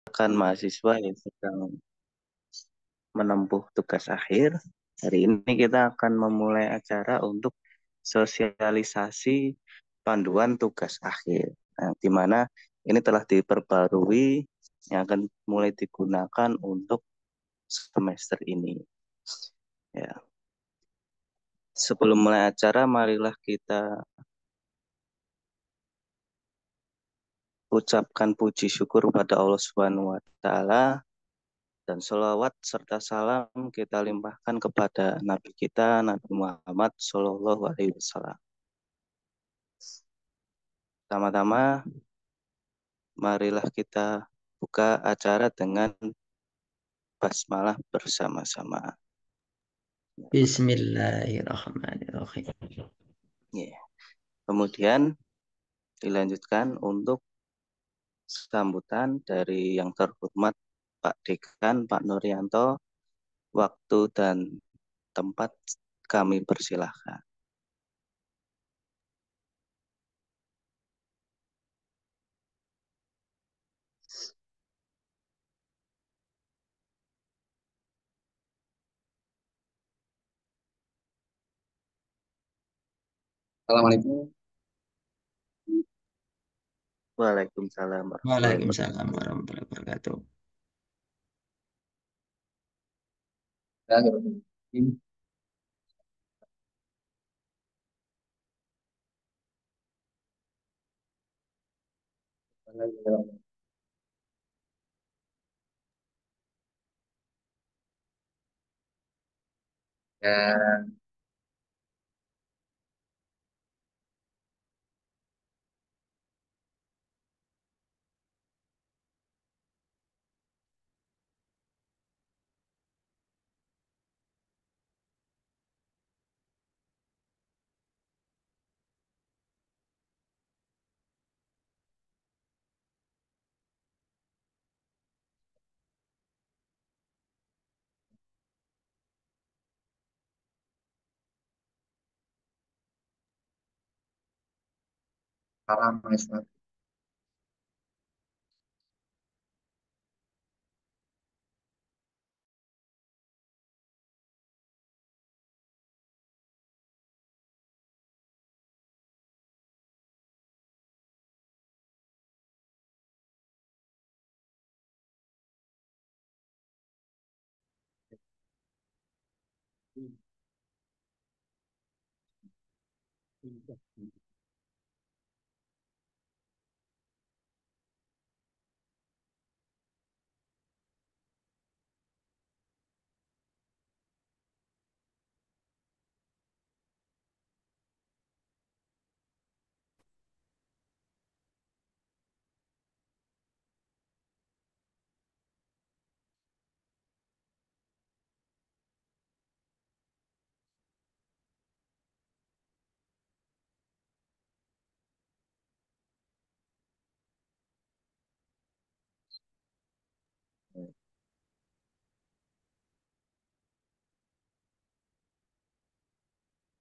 Kan mahasiswa yang sedang menempuh tugas akhir. Hari ini kita akan memulai acara untuk sosialisasi panduan tugas akhir. Nah, di mana ini telah diperbarui yang akan mulai digunakan untuk semester ini. Ya, sebelum mulai acara, marilah kita ucapkan puji syukur kepada Allah Subhanahu wa Ta'ala dan sholawat serta salam kita limpahkan kepada Nabi kita, Nabi Muhammad Shallallahu Alaihi Wasallam. Pertama-tama, marilah kita buka acara dengan basmalah bersama-sama. Bismillahirrahmanirrahim. Ya. Kemudian dilanjutkan untuk sambutan dari yang terhormat Pak Dekan, Pak Nuryanto, waktu dan tempat kami persilahkan. Assalamualaikum. Waalaikumsalam warahmatullahi Waalaikumsalam wabarakatuh. warahmatullahi wabarakatuh. Ya, para mahasiswa.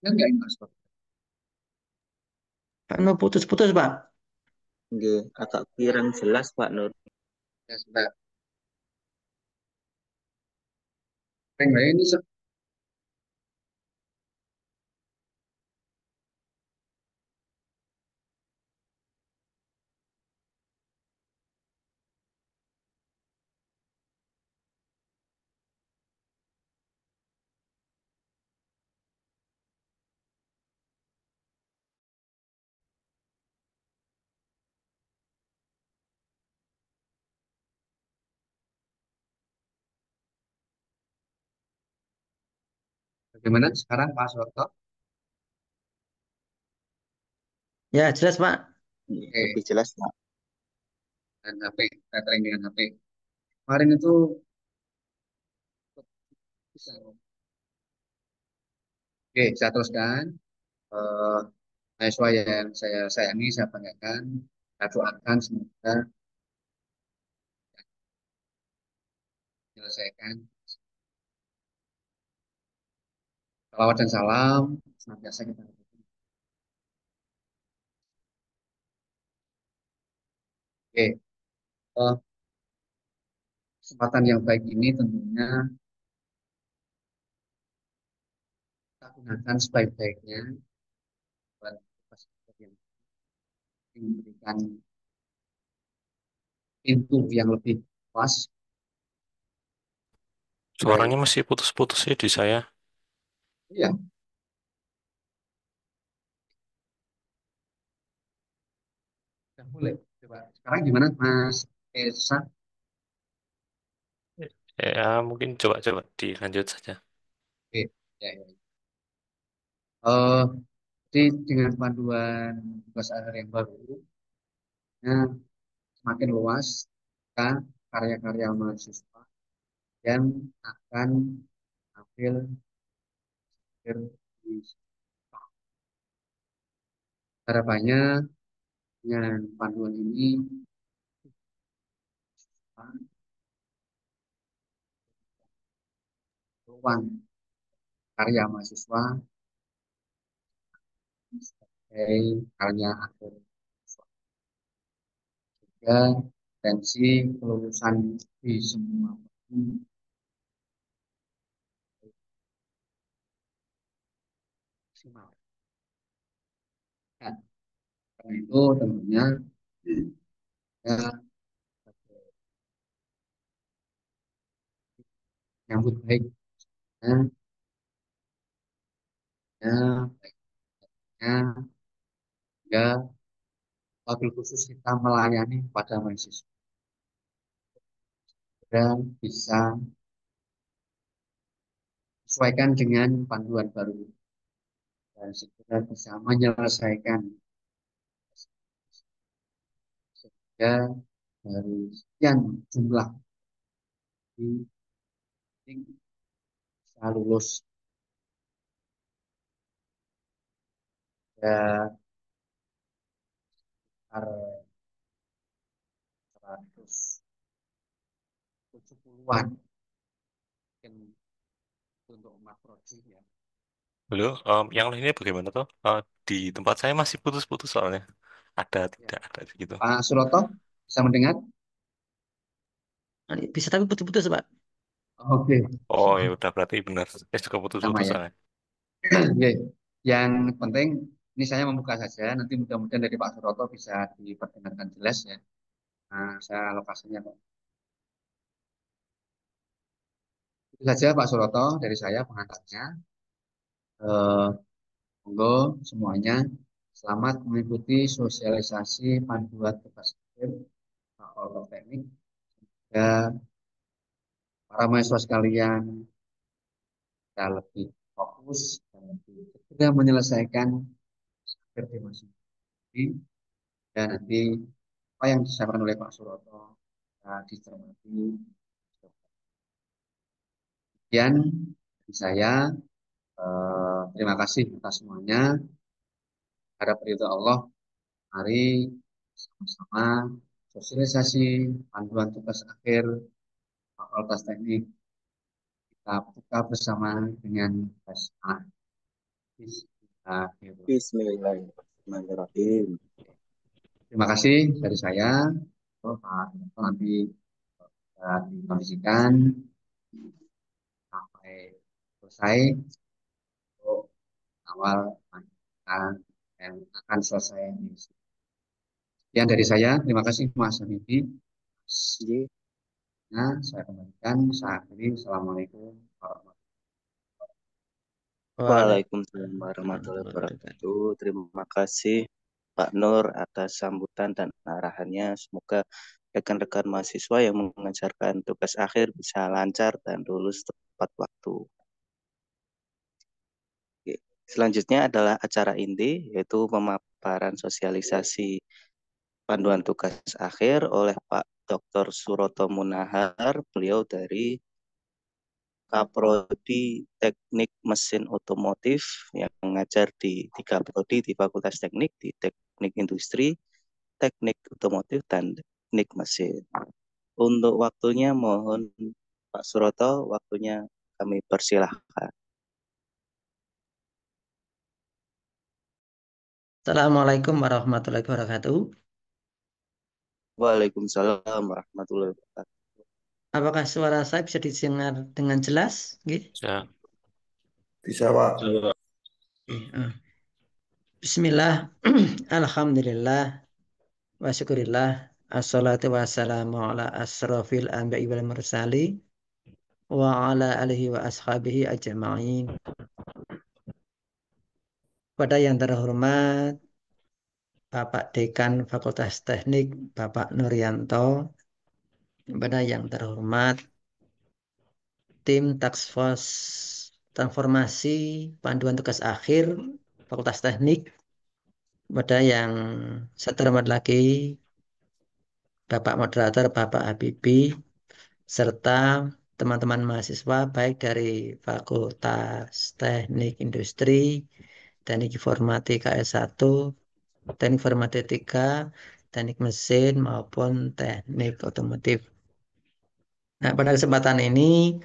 Kan nggak ini mas, Pak. Anu putus-putus, Pak. Nggih, agak kurang jelas Pak Nur. Ya, sudah. Pengen ini bagaimana sekarang Pak Soto? Ya, jelas, Pak. Nggih, lebih Oke, jelas Pak. dan HP, tethering dengan HP. Kemarin itu bisa. Oke, saya teruskan. Eh, Mahasiswa yang saya sayangi, saya banggakan, saya doakan semoga menyelesaikan. Salawat dan salam senantiasa kita lakukan. Oke, kesempatan yang baik ini tentunya kita gunakan sebaik-baiknya buat yang memberikan pintu yang lebih luas. Baik, Suaranya masih putus-putus sih di saya. iya, sudah boleh. Coba sekarang gimana, Mas Esa? Ya, mungkin coba-coba dilanjut saja. Oke, ya, ya. Eh, jadi dengan panduan tugas akhir yang baru, ya, semakin luas kita karya-karya mahasiswa yang akan ambil di harapannya dengan panduan ini peluang karya mahasiswa sebagai karya akhir juga tensi kelulusan di semua maksimal. Nah, karena itu tentunya ya, nyambut baik ya, ya, baiknya ya wabil khusus kita melayani pada mahasiswa dan bisa sesuaikan dengan panduan baru dan segera bisa menyelesaikan sehingga dari sekian jumlah ini bisa lulus ya sekitar 170-an mungkin untuk makroji ya. Halo, yang lainnya bagaimana tuh? Di tempat saya masih putus-putus soalnya. Ada, Ya. tidak ada gitu. Pak Suroto bisa mendengar? Bisa tapi putus-putus, Pak. Oke, Oh ya udah berarti benar. Saya juga sama putus-putus ya. soalnya. Oke. Yang penting ini saya membuka saja. Nanti mudah-mudahan dari Pak Suroto bisa diperdengarkan jelas ya. Nah, saya lokasinya Pak. Itu saja Pak Suroto dari saya pengantarnya. Eh, Monggo semuanya selamat mengikuti sosialisasi panduan tugas akhir Fakultas Teknik dan para mahasiswa sekalian kita lebih fokus dan lebih segera menyelesaikan akhir masing ini dan nanti apa yang disampaikan oleh Pak Suroto dicermati. Sekian dari saya. Terima kasih atas semuanya. Harap ridho Allah. Mari sama-sama sosialisasi panduan tugas akhir Fakultas Teknik kita buka bersama dengan basmalah. Bismillahirrahmanirrahim. Bismillahirrahmanirrahim. Terima kasih dari saya. Pak Dr. nanti dikondisikan sampai selesai untuk awal yang akan selesai. Sekian dari saya. Terima kasih Mas Habibie. Ji. Nah, saya kembalikan saat ini. Assalamualaikum warahmatullahi Waalaikumsalam Waalaikumsalam warahmatullahi warahmatullahi wabarakatuh. wabarakatuh. Terima kasih Pak Nur atas sambutan dan arahannya. Semoga rekan-rekan mahasiswa yang mengajarkan tugas akhir bisa lancar dan lulus tepat waktu. Oke. Selanjutnya adalah acara inti, yaitu pemaparan sosialisasi panduan tugas akhir oleh Pak Dr. Suroto Munahar. Beliau dari Kaprodi Teknik Mesin Otomotif yang mengajar di 3 prodi di Fakultas Teknik, di Teknik Industri, Teknik Otomotif, dan Teknik Mesin. Untuk waktunya mohon Pak Suroto, waktunya kami persilahkan. Assalamualaikum warahmatullahi wabarakatuh. Waalaikumsalam warahmatullahi wabarakatuh. Apakah suara saya bisa didengar dengan jelas? Nggih? Ya. Bisa, Pak. Eh, Bismillah, Alhamdulillah, wa syukurillah, assalatu wassalamu ala asrafil anbiya'i wal mursali, wa ala alihi wa ashabihi ajma'in. Pada yang terhormat, Bapak Dekan Fakultas Teknik, Bapak Nuryanto, pada yang terhormat, tim Task Force Transformasi Panduan Tugas Akhir Fakultas Teknik, pada yang saya terhormat lagi, Bapak Moderator, Bapak Habibie, serta teman-teman mahasiswa baik dari Fakultas Teknik Industri, Teknik Informatika S1, Teknik Informatika, Teknik Mesin maupun Teknik Otomotif. Nah, pada kesempatan ini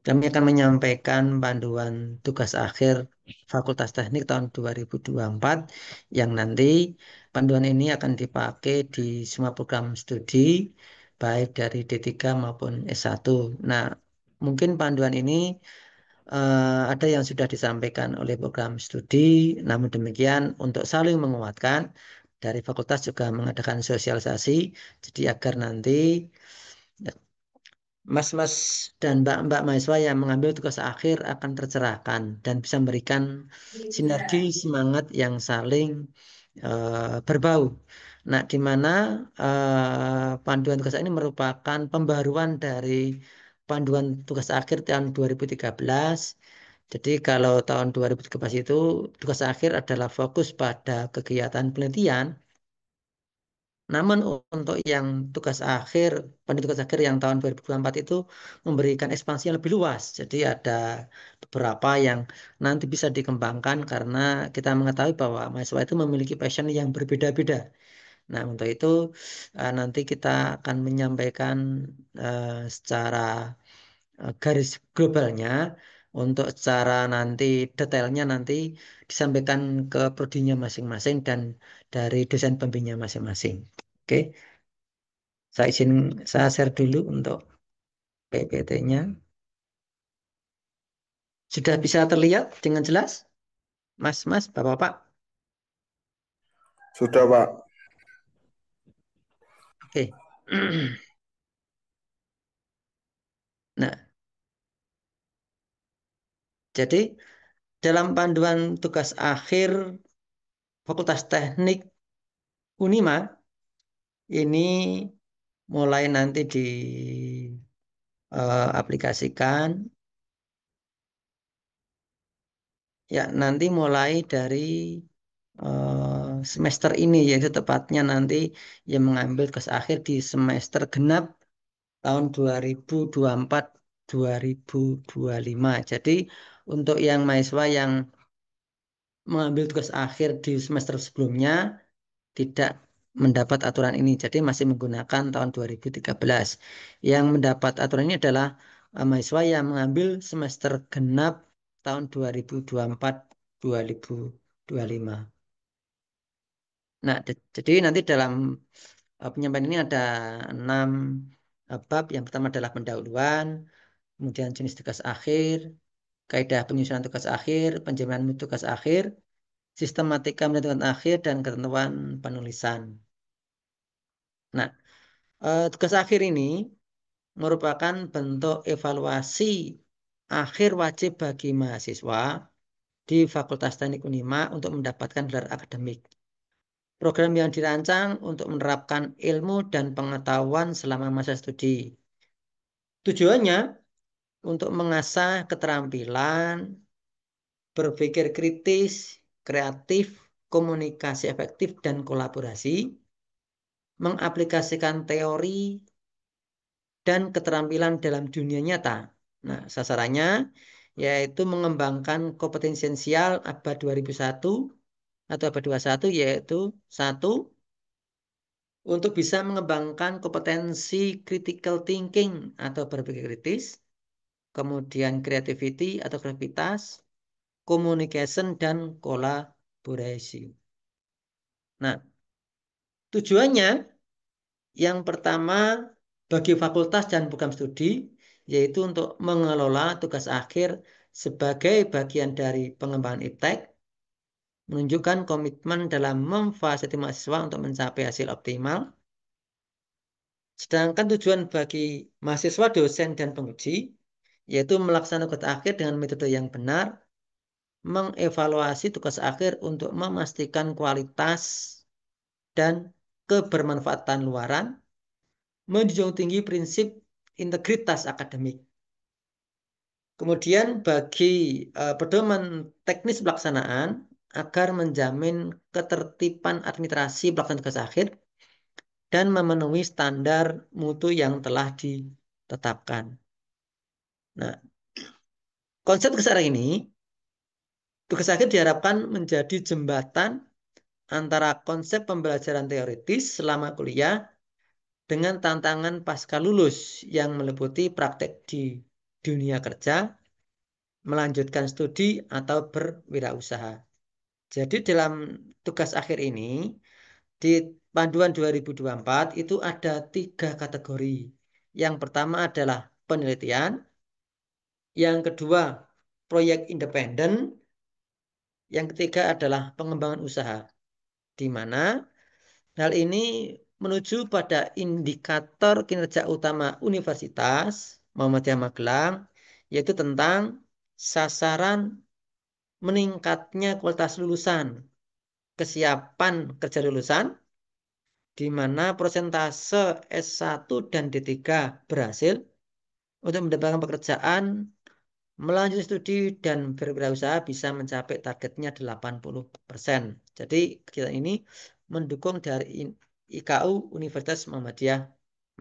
kami akan menyampaikan panduan tugas akhir Fakultas Teknik tahun 2024 yang nanti panduan ini akan dipakai di semua program studi baik dari D3 maupun S1. Nah, mungkin panduan ini ada yang sudah disampaikan oleh program studi, namun demikian untuk saling menguatkan dari fakultas juga mengadakan sosialisasi, jadi agar nanti mas-mas dan mbak-mbak mahasiswa yang mengambil tugas akhir akan tercerahkan dan bisa memberikan sinergi semangat yang saling berbau. Nah, di mana panduan tugas ini merupakan pembaruan dari panduan tugas akhir tahun 2013. Jadi kalau tahun 2013 itu tugas akhir adalah fokus pada kegiatan penelitian. Namun untuk yang tugas akhir, panduan tugas akhir yang tahun 2024 itu memberikan ekspansi yang lebih luas. Jadi ada beberapa yang nanti bisa dikembangkan karena kita mengetahui bahwa mahasiswa itu memiliki passion yang berbeda-beda. Nah, untuk itu nanti kita akan menyampaikan secara garis globalnya, untuk secara nanti detailnya nanti disampaikan ke prodinya masing-masing dan dari dosen pembimbingnya masing-masing. Oke, saya share dulu untuk PPT-nya. Sudah bisa terlihat dengan jelas, Mas, Bapak-Bapak? Sudah, Pak. Oke. Nah, jadi dalam panduan tugas akhir Fakultas Teknik Unima ini mulai nanti diaplikasikan. Ya, nanti mulai dari semester ini, yaitu tepatnya nanti yang mengambil tugas akhir di semester genap tahun 2024-2025. Jadi untuk yang mahasiswa yang mengambil tugas akhir di semester sebelumnya tidak mendapat aturan ini. Jadi masih menggunakan tahun 2013. Yang mendapat aturan ini adalah mahasiswa yang mengambil semester genap tahun 2024-2025. Nah, jadi nanti dalam penyampaian ini ada 6 bab. Yang pertama adalah pendahuluan, kemudian jenis tugas akhir, kaidah penyusunan tugas akhir, penjaminan mutu tugas akhir, sistematika menentukan akhir, dan ketentuan penulisan. Nah, tugas akhir ini merupakan bentuk evaluasi akhir wajib bagi mahasiswa di Fakultas Teknik Unima untuk mendapatkan gelar akademik. Program yang dirancang untuk menerapkan ilmu dan pengetahuan selama masa studi. Tujuannya untuk mengasah keterampilan, berpikir kritis, kreatif, komunikasi efektif, dan kolaborasi, mengaplikasikan teori dan keterampilan dalam dunia nyata. Nah, sasarannya yaitu mengembangkan kompetensial abad 2001 atau abad 21, yaitu satu, untuk bisa mengembangkan kompetensi critical thinking atau berpikir kritis, kemudian creativity atau kreativitas, communication, dan kolaborasi. Nah, tujuannya yang pertama bagi fakultas dan program studi, yaitu untuk mengelola tugas akhir sebagai bagian dari pengembangan iptek, menunjukkan komitmen dalam memfasilitasi mahasiswa untuk mencapai hasil optimal. Sedangkan tujuan bagi mahasiswa, dosen, dan penguji, yaitu melaksanakan tugas akhir dengan metode yang benar, mengevaluasi tugas akhir untuk memastikan kualitas dan kebermanfaatan luaran, menjunjung tinggi prinsip integritas akademik. Kemudian bagi pedoman teknis pelaksanaan agar menjamin ketertiban administrasi pelaksanaan tugas akhir dan memenuhi standar mutu yang telah ditetapkan. Nah, konsep tugas akhir ini, tugas akhir diharapkan menjadi jembatan antara konsep pembelajaran teoritis selama kuliah dengan tantangan pasca lulus yang meliputi praktek di dunia kerja, melanjutkan studi, atau berwirausaha. Jadi dalam tugas akhir ini, di panduan 2024 itu ada 3 kategori. Yang pertama adalah penelitian, yang kedua proyek independen, yang ketiga adalah pengembangan usaha. Di mana hal ini menuju pada indikator kinerja utama Universitas Muhammadiyah Magelang, yaitu tentang sasaran meningkatnya kualitas lulusan, kesiapan kerja lulusan, di mana persentase S1 dan D3 berhasil untuk mendapatkan pekerjaan, melanjutkan studi, dan berwirausaha bisa mencapai targetnya 80%. Jadi kegiatan ini mendukung dari IKU Universitas Muhammadiyah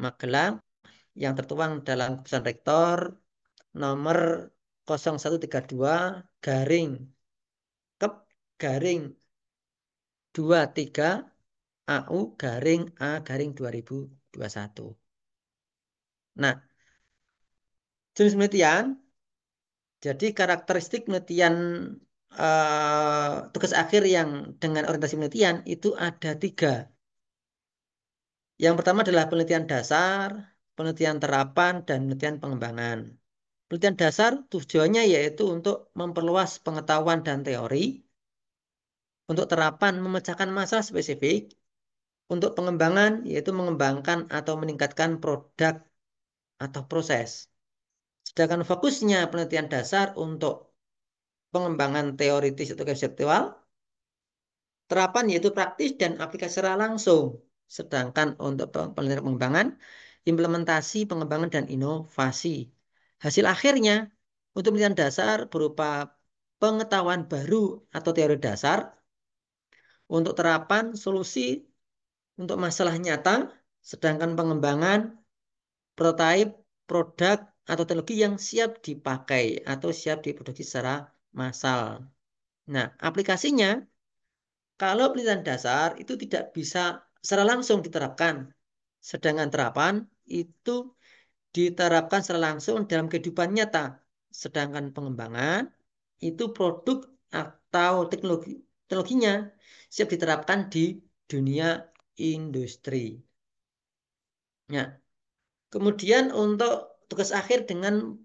Magelang yang tertuang dalam keputusan rektor nomor 0132 garing Kep garing 23 AU garing A garing 2021. Nah, jenis penelitian, jadi karakteristik penelitian tugas akhir yang dengan orientasi penelitian itu ada 3. Yang pertama adalah penelitian dasar, penelitian terapan, dan penelitian pengembangan. Penelitian dasar tujuannya yaitu untuk memperluas pengetahuan dan teori, untuk terapan memecahkan masalah spesifik, untuk pengembangan yaitu mengembangkan atau meningkatkan produk atau proses. Sedangkan fokusnya penelitian dasar untuk pengembangan teoritis atau konseptual, terapan yaitu praktis dan aplikasi secara langsung. Sedangkan untuk penelitian pengembangan, implementasi, pengembangan, dan inovasi. Hasil akhirnya untuk penelitian dasar berupa pengetahuan baru atau teori dasar, untuk terapan solusi untuk masalah nyata, sedangkan pengembangan prototipe, produk, atau teknologi yang siap dipakai atau siap diproduksi secara massal. Nah, aplikasinya, kalau penelitian dasar itu tidak bisa secara langsung diterapkan, sedangkan terapan itu diterapkan secara langsung dalam kehidupan nyata. Sedangkan pengembangan itu produk atau teknologinya siap diterapkan di dunia industri. Nah, kemudian untuk tugas akhir dengan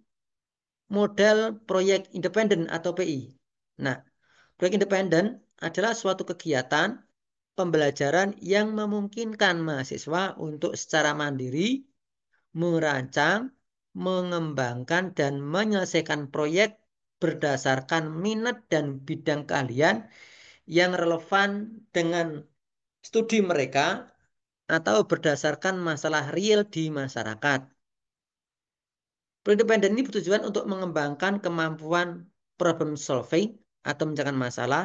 model proyek independen atau PI. Nah, proyek independen adalah suatu kegiatan pembelajaran yang memungkinkan mahasiswa untuk secara mandiri merancang, mengembangkan, dan menyelesaikan proyek berdasarkan minat dan bidang keahlian yang relevan dengan studi mereka atau berdasarkan masalah real di masyarakat. Proyek independen ini bertujuan untuk mengembangkan kemampuan problem solving atau memecahkan masalah,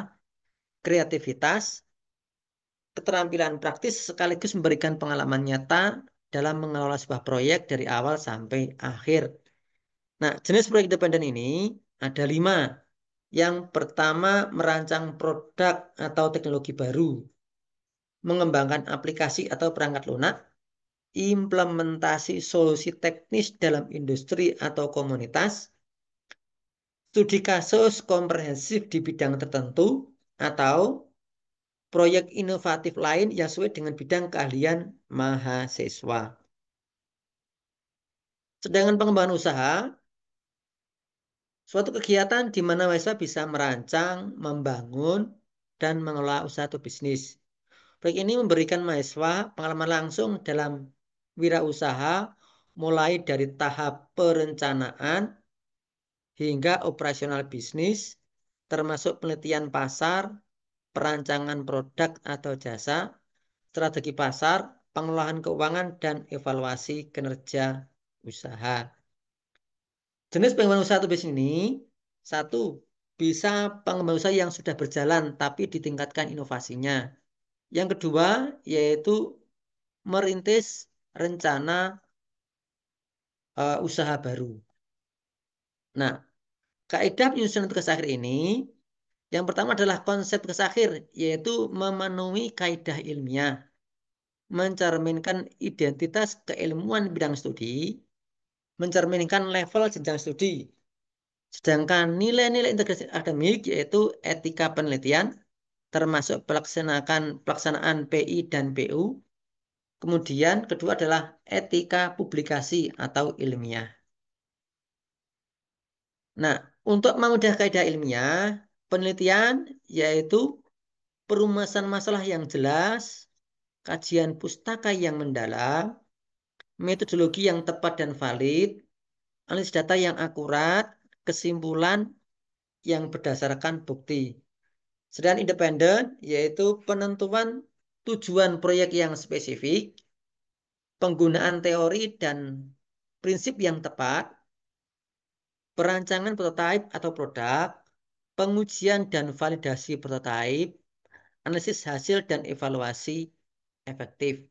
kreativitas, keterampilan praktis sekaligus memberikan pengalaman nyata dalam mengelola sebuah proyek dari awal sampai akhir. Nah, jenis proyek independen ini ada 5. Yang pertama, merancang produk atau teknologi baru, mengembangkan aplikasi atau perangkat lunak, implementasi solusi teknis dalam industri atau komunitas, studi kasus komprehensif di bidang tertentu, atau proyek inovatif lain yang sesuai dengan bidang keahlian mahasiswa. Sedangkan pengembangan usaha, suatu kegiatan di mana mahasiswa bisa merancang, membangun, dan mengelola usaha atau bisnis. Proyek ini memberikan mahasiswa pengalaman langsung dalam wirausaha, mulai dari tahap perencanaan hingga operasional bisnis, termasuk penelitian pasar, perancangan produk atau jasa, strategi pasar, pengelolaan keuangan, dan evaluasi kinerja usaha. Jenis pengembangan usaha atau bisnis ini, satu, bisa pengembangan usaha yang sudah berjalan tapi ditingkatkan inovasinya. Yang kedua, yaitu merintis rencana usaha baru. Nah, kaidah penyusunan tugas akhir ini, yang pertama adalah konsep tugas akhir, yaitu memenuhi kaidah ilmiah, mencerminkan identitas keilmuan bidang studi, mencerminkan level jenjang studi. Sedangkan nilai-nilai integrasi akademik yaitu etika penelitian, termasuk pelaksanaan PI dan PU. Kemudian kedua adalah etika publikasi atau ilmiah. Nah, untuk memudah kaidah ilmiah, penelitian yaitu perumasan masalah yang jelas, kajian pustaka yang mendalam, metodologi yang tepat dan valid, analisis data yang akurat, kesimpulan yang berdasarkan bukti. Sedangkan independen yaitu penentuan tujuan proyek yang spesifik, penggunaan teori dan prinsip yang tepat, perancangan prototipe atau produk, pengujian dan validasi prototipe, analisis hasil dan evaluasi efektif.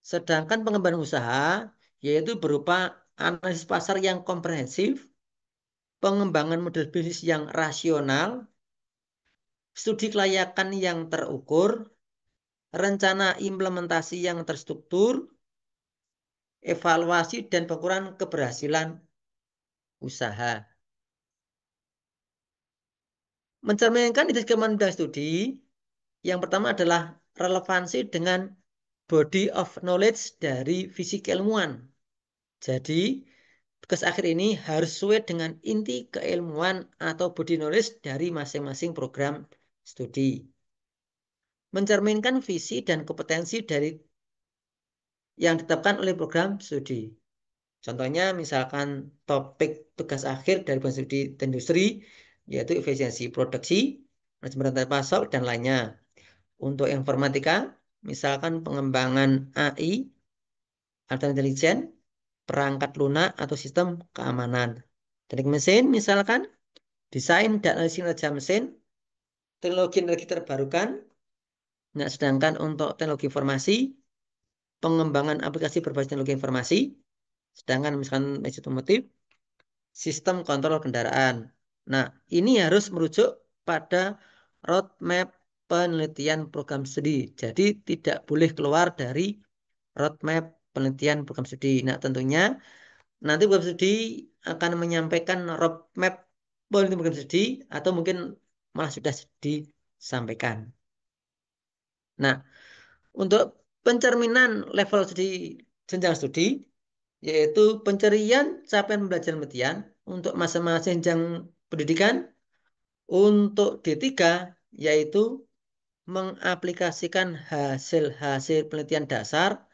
Sedangkan pengembangan usaha yaitu berupa analisis pasar yang komprehensif, pengembangan model bisnis yang rasional, studi kelayakan yang terukur, rencana implementasi yang terstruktur, evaluasi dan pengukuran keberhasilan usaha. Mencerminkan identitas keilmuan studi, yang pertama adalah relevansi dengan body of knowledge dari visi keilmuan. Jadi, tugas akhir ini harus sesuai dengan inti keilmuan atau body knowledge dari masing-masing program studi. Mencerminkan visi dan kompetensi dari yang ditetapkan oleh program studi. Contohnya misalkan topik tugas akhir dari program studi industri yaitu efisiensi produksi, manajemen rantai pasok, dan lainnya. Untuk informatika, misalkan pengembangan AI, artificial intelligence, perangkat lunak atau sistem keamanan. Teknik mesin, misalkan desain dan analisis kinerja mesin, teknologi energi terbarukan. Nah, sedangkan untuk teknologi informasi, pengembangan aplikasi berbasis teknologi informasi, sedangkan misalkan mesin otomotif, sistem kontrol kendaraan. Nah, ini harus merujuk pada roadmap penelitian program studi. Jadi tidak boleh keluar dari roadmap penelitian program studi. Nah, tentunya nanti program studi akan menyampaikan roadmap penelitian program studi atau mungkin malah sudah disampaikan. Nah, untuk pencerminan level studi jenjang studi yaitu pencerian capaian pembelajaran penelitian untuk masing-masing jenjang pendidikan. Untuk D3 yaitu mengaplikasikan hasil-hasil penelitian dasar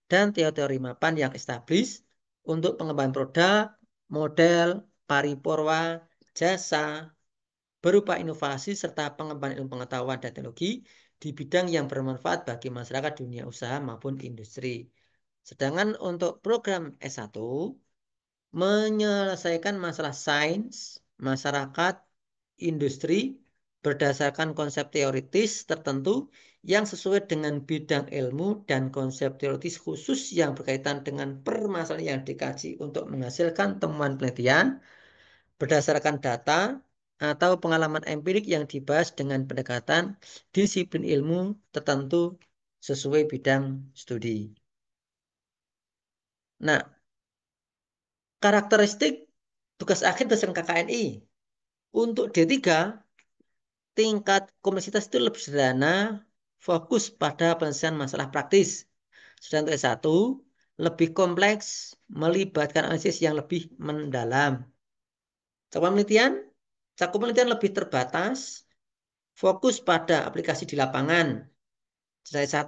dan teori-teori mapan yang established untuk pengembangan produk, model, pariporwa, jasa, berupa inovasi serta pengembangan ilmu pengetahuan dan teknologi di bidang yang bermanfaat bagi masyarakat dunia usaha maupun industri. Sedangkan untuk program S1 menyelesaikan masalah sains, masyarakat, industri berdasarkan konsep teoritis tertentu yang sesuai dengan bidang ilmu dan konsep teoritis khusus yang berkaitan dengan permasalahan yang dikaji untuk menghasilkan temuan penelitian berdasarkan data atau pengalaman empirik yang dibahas dengan pendekatan disiplin ilmu tertentu sesuai bidang studi. Nah, karakteristik tugas akhir berdasarkan KKNI. Untuk D3, tingkat kompleksitas itu lebih sederhana, fokus pada penyelesaian masalah praktis. Sedangkan untuk S1, lebih kompleks, melibatkan analisis yang lebih mendalam. Cakupan penelitian lebih terbatas, fokus pada aplikasi di lapangan. Slide 1,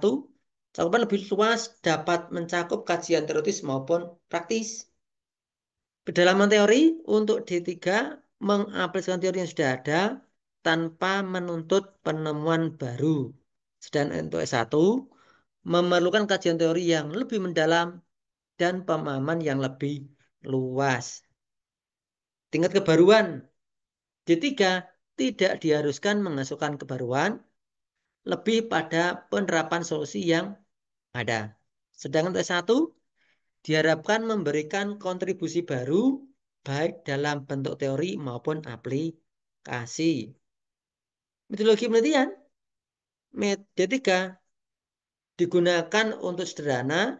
cakupan lebih luas dapat mencakup kajian teoritis maupun praktis. Kedalaman teori untuk D3 mengaplikasikan teori yang sudah ada tanpa menuntut penemuan baru. Sedangkan untuk S1 memerlukan kajian teori yang lebih mendalam dan pemahaman yang lebih luas. Tingkat kebaruan D3 tidak diharuskan menghasilkan kebaruan, lebih pada penerapan solusi yang ada. Sedangkan untuk S1 diharapkan memberikan kontribusi baru baik dalam bentuk teori maupun aplikasi. Metodologi penelitian D3 digunakan untuk sederhana,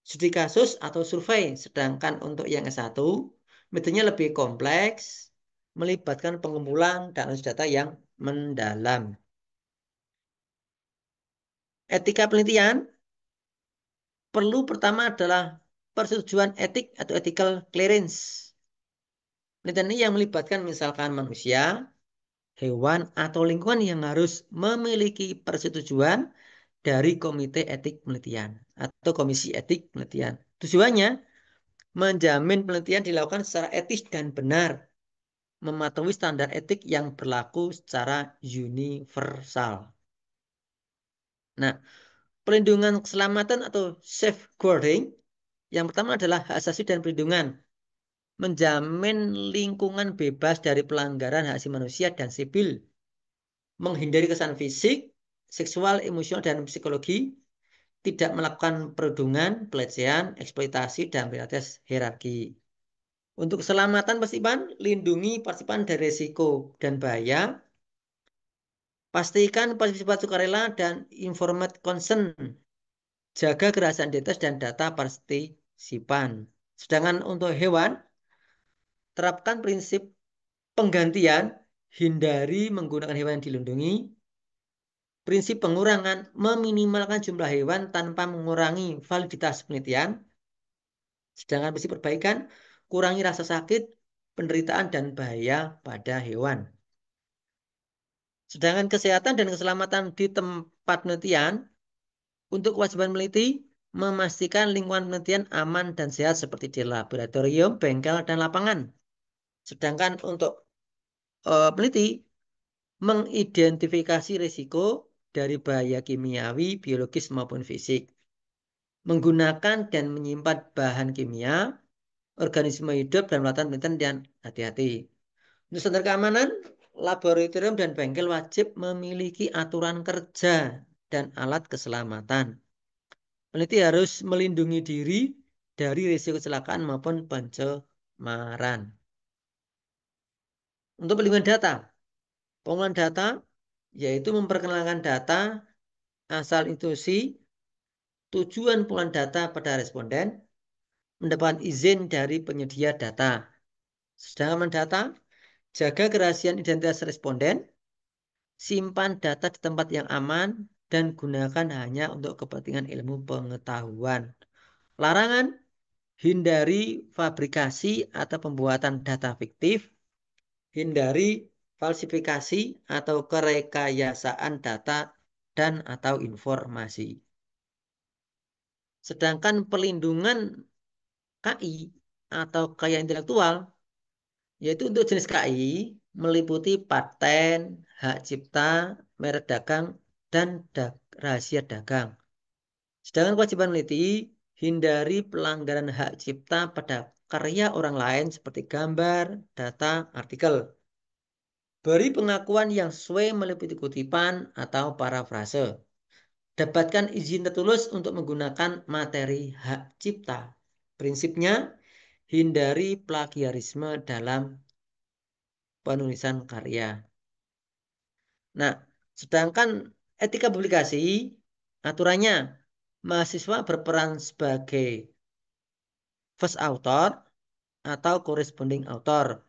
studi kasus atau survei, sedangkan untuk yang S1 metodenya lebih kompleks, melibatkan pengumpulan dan analisis data yang mendalam. Etika penelitian perlu pertama adalah persetujuan etik atau ethical clearance. Penelitian ini yang melibatkan misalkan manusia, hewan, atau lingkungan yang harus memiliki persetujuan dari Komite Etik Penelitian atau Komisi Etik Penelitian. Tujuannya menjamin penelitian dilakukan secara etis dan benar, mematuhi standar etik yang berlaku secara universal. Nah, pelindungan keselamatan atau safeguarding yang pertama adalah hak asasi dan perlindungan. Menjamin lingkungan bebas dari pelanggaran hak asasi manusia dan sipil. Menghindari kesan fisik, seksual, emosional, dan psikologi. Tidak melakukan perundungan, pelecehan, eksploitasi, dan prioritas hierarki. Untuk keselamatan partisipan, lindungi partisipan dari risiko dan bahaya. Pastikan partisipan sukarela dan informed consent. Jaga kerahasiaan identitas dan data partisipan. Sedangkan untuk hewan, terapkan prinsip penggantian, hindari menggunakan hewan yang dilindungi. Prinsip pengurangan, meminimalkan jumlah hewan tanpa mengurangi validitas penelitian. Sedangkan prinsip perbaikan, kurangi rasa sakit, penderitaan, dan bahaya pada hewan. Sedangkan kesehatan dan keselamatan di tempat penelitian, untuk kewajiban meneliti, memastikan lingkungan penelitian aman dan sehat seperti di laboratorium, bengkel, dan lapangan. Sedangkan untuk peneliti, mengidentifikasi risiko dari bahaya kimiawi, biologis, maupun fisik. Menggunakan dan menyimpan bahan kimia, organisme hidup, dan melakukan penelitian dan hati-hati. Untuk standar keamanan, laboratorium dan bengkel wajib memiliki aturan kerja dan alat keselamatan. Peneliti harus melindungi diri dari risiko kecelakaan maupun pencemaran. Untuk perlindungan data, pengumpulan data yaitu memperkenalkan data asal institusi, tujuan pengumpulan data pada responden, mendapatkan izin dari penyedia data. Sedangkan data, jaga kerahasiaan identitas responden, simpan data di tempat yang aman, dan gunakan hanya untuk kepentingan ilmu pengetahuan. Larangan, hindari fabrikasi atau pembuatan data fiktif, hindari falsifikasi atau kerekayasaan data dan atau informasi. Sedangkan perlindungan KI atau kekayaan intelektual, yaitu untuk jenis KI meliputi paten, hak cipta, merek dagang, dan rahasia dagang. Sedangkan kewajiban meneliti, hindari pelanggaran hak cipta pada karya orang lain seperti gambar, data, artikel. Beri pengakuan yang sesuai meliputi kutipan atau parafrase. Dapatkan izin tertulis untuk menggunakan materi hak cipta. Prinsipnya, hindari plagiarisme dalam penulisan karya. Nah, sedangkan etika publikasi, aturannya, mahasiswa berperan sebagai first author atau corresponding author.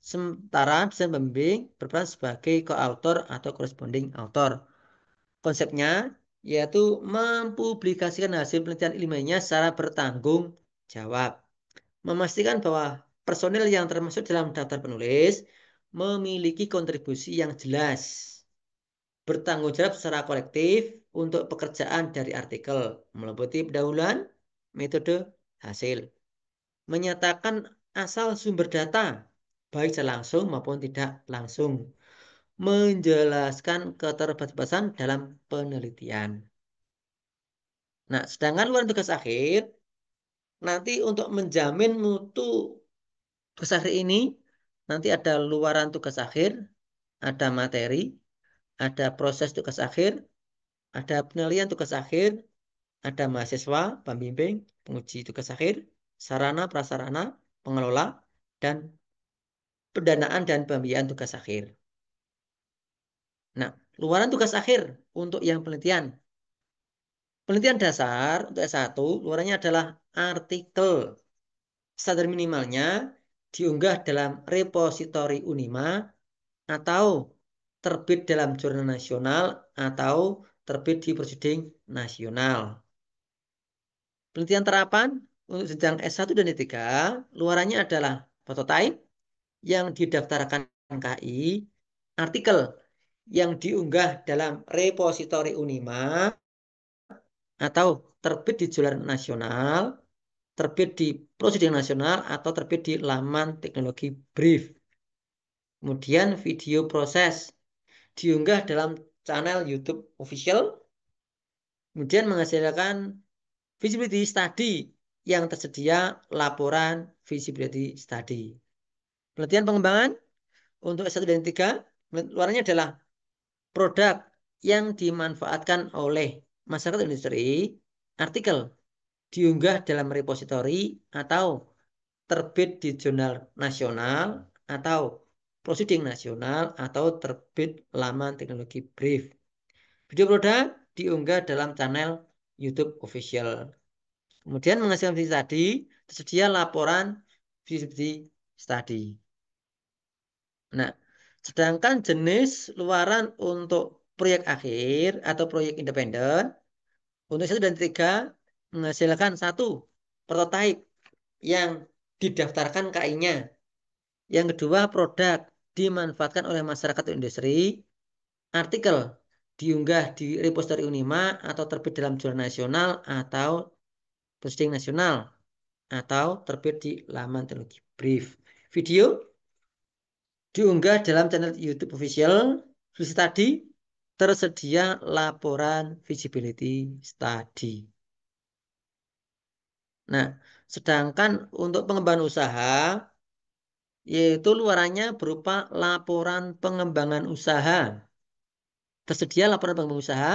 Sementara dosen pembimbing berperan sebagai co-author atau corresponding author. Konsepnya, yaitu mempublikasikan hasil penelitian ilmiahnya secara bertanggung jawab. Memastikan bahwa personil yang termasuk dalam daftar penulis memiliki kontribusi yang jelas, bertanggung jawab secara kolektif untuk pekerjaan dari artikel, meliputi pendahuluan, metode, hasil, menyatakan asal sumber data, baik secara langsung maupun tidak langsung, menjelaskan keterbatasan dalam penelitian. Nah, sedangkan luaran tugas akhir, nanti untuk menjamin mutu tugas akhir ini, nanti ada luaran tugas akhir, ada materi, ada proses tugas akhir, ada penilaian tugas akhir, ada mahasiswa, pembimbing, penguji tugas akhir, sarana, prasarana, pengelola, dan pendanaan dan pembiayaan tugas akhir. Nah, luaran tugas akhir untuk yang penelitian. Penelitian dasar untuk S1, luarannya adalah artikel. Standar minimalnya diunggah dalam repositori Unima atau terbit dalam jurnal nasional atau terbit di proceeding nasional. Penelitian terapan untuk jenjang S1 dan D3, luarannya adalah prototype yang didaftarkan KI, artikel yang diunggah dalam repositori Unima atau terbit di jurnal nasional, terbit di prosedur nasional, atau terbit di laman teknologi brief. Kemudian video proses diunggah dalam channel YouTube official, kemudian menghasilkan visibility study yang tersedia laporan visibility study. Penelitian pengembangan untuk S1 dan 3, luarnya adalah produk yang dimanfaatkan oleh masyarakat industri, artikel diunggah dalam repositori atau terbit di jurnal nasional atau proceeding nasional atau terbit laman teknologi brief. Video produk diunggah dalam channel YouTube official. Kemudian menghasilkan visibility study, tersedia laporan visibility study. Nah, sedangkan jenis luaran untuk proyek akhir atau proyek independen, untuk 1 dan 3 menghasilkan 1 prototipe yang didaftarkan KI-nya. Yang kedua, produk dimanfaatkan oleh masyarakat atau industri, artikel diunggah di repositori Unima atau terbit dalam jurnal nasional atau posting nasional atau terbit di laman teknologi brief. Video diunggah dalam channel YouTube official. Study tersedia laporan visibility study. Nah, sedangkan untuk pengembangan usaha, yaitu luarannya berupa laporan pengembangan usaha. Tersedia laporan pengembangan usaha.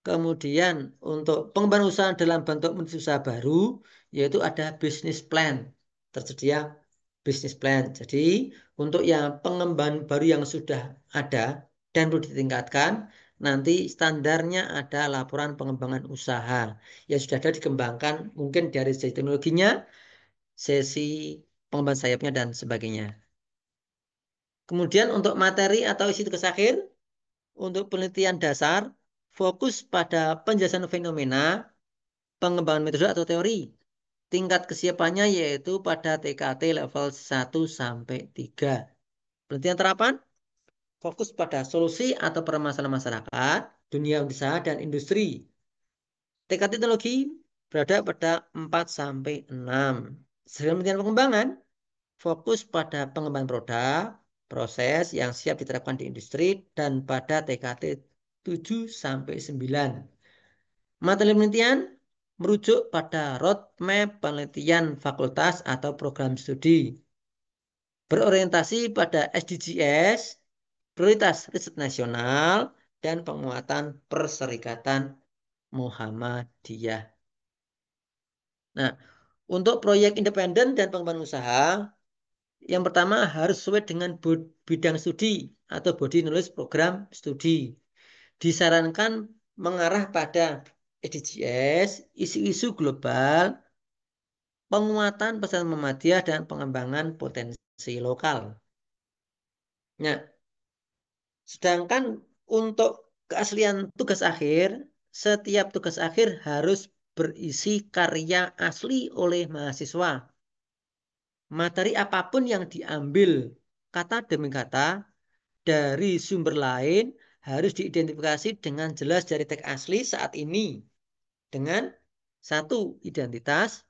Kemudian untuk pengembangan usaha dalam bentuk meniti usaha baru, yaitu ada business plan. Tersedia business plan. Jadi untuk yang pengembangan baru yang sudah ada dan perlu ditingkatkan, nanti standarnya ada laporan pengembangan usaha yang sudah ada dikembangkan mungkin dari sisi teknologinya, sesi pengembangan sayapnya dan sebagainya. Kemudian untuk materi atau isi tugas akhir, untuk penelitian dasar, fokus pada penjelasan fenomena, pengembangan metode atau teori. Tingkat kesiapannya yaitu pada TKT level 1 sampai 3. Penelitian terapan, fokus pada solusi atau permasalahan masyarakat, dunia usaha dan industri. TKT teknologi berada pada 4 sampai 6. Sedangkan penelitian pengembangan, fokus pada pengembangan produk, proses yang siap diterapkan di industri dan pada TKT 7 sampai 9. Materi penelitian merujuk pada roadmap penelitian fakultas atau program studi. Berorientasi pada SDGs, prioritas riset nasional, dan penguatan Perserikatan Muhammadiyah. Nah, untuk proyek independen dan pengembangan usaha, yang pertama harus sesuai dengan bidang studi atau body knowledge program studi. Disarankan mengarah pada SDGs, isu-isu global, penguatan pesan Muhammadiyah dan pengembangan potensi lokal. Nah, sedangkan untuk keaslian tugas akhir setiap tugas akhir harus berisi karya asli oleh mahasiswa. Materi apapun yang diambil kata demi kata dari sumber lain harus diidentifikasi dengan jelas dari teks asli saat ini dengan 1. Identitas,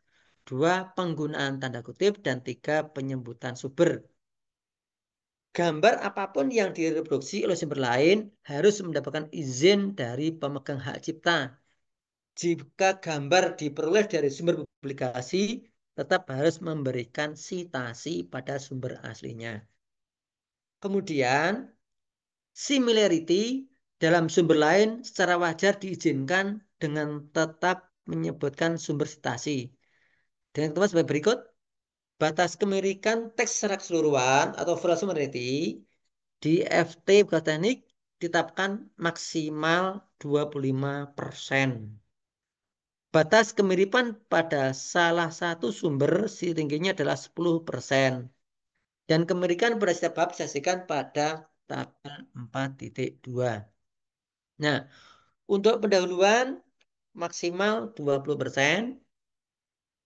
2. Penggunaan tanda kutip, dan 3. Penyebutan sumber. Gambar apapun yang direproduksi oleh sumber lain harus mendapatkan izin dari pemegang hak cipta. Jika gambar diperoleh dari sumber publikasi, tetap harus memberikan sitasi pada sumber aslinya. Kemudian, similarity dalam sumber lain secara wajar diizinkan dengan tetap menyebutkan sumber sitasi. Dengan ketentuan sebagai berikut, batas kemirikan teks secara keseluruhan atau overall similarity di FT Buku Teknik ditetapkan maksimal 25%. Batas kemiripan pada salah satu sumber tingginya adalah 10%. Dan kemirikan pada setiap bab disaksikan pada tabel 4.2. Nah, untuk pendahuluan maksimal 20%,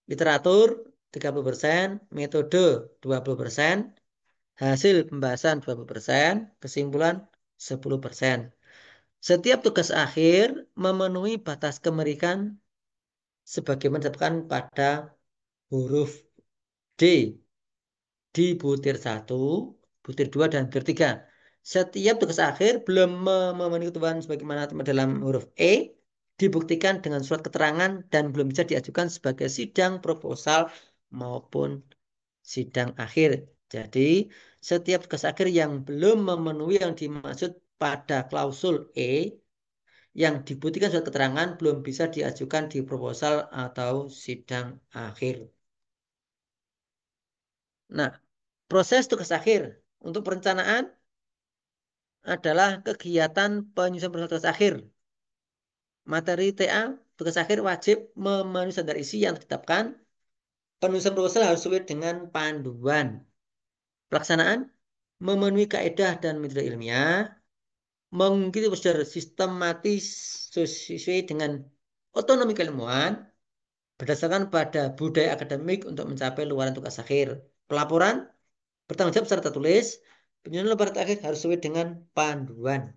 literatur 30%, metode 20%, hasil pembahasan 20%, kesimpulan 10%. Setiap tugas akhir memenuhi batas kemirikan sebagaimana disebutkan pada huruf D di butir 1, butir 2, dan butir 3. Setiap tugas akhir belum memenuhi ketentuan sebagaimana dalam huruf E dibuktikan dengan surat keterangan dan belum bisa diajukan sebagai sidang proposal maupun sidang akhir. Jadi, setiap tugas akhir yang belum memenuhi yang dimaksud pada klausul E yang dibuktikan surat keterangan belum bisa diajukan di proposal atau sidang akhir. Nah, proses tugas akhir untuk perencanaan adalah kegiatan penyusunan proposal tugas akhir. Materi TA, tugas akhir wajib memenuhi standar isi yang ditetapkan. Penyusunan proposal harus sesuai dengan panduan. Pelaksanaan memenuhi kaedah dan metode ilmiah, mengikuti prosedur sistematis sesuai dengan otonomi keilmuan, berdasarkan pada budaya akademik untuk mencapai luaran tugas akhir. Pelaporan bertanggung jawab secara tertulis. Penyusunan laporan akhir harus sesuai dengan panduan.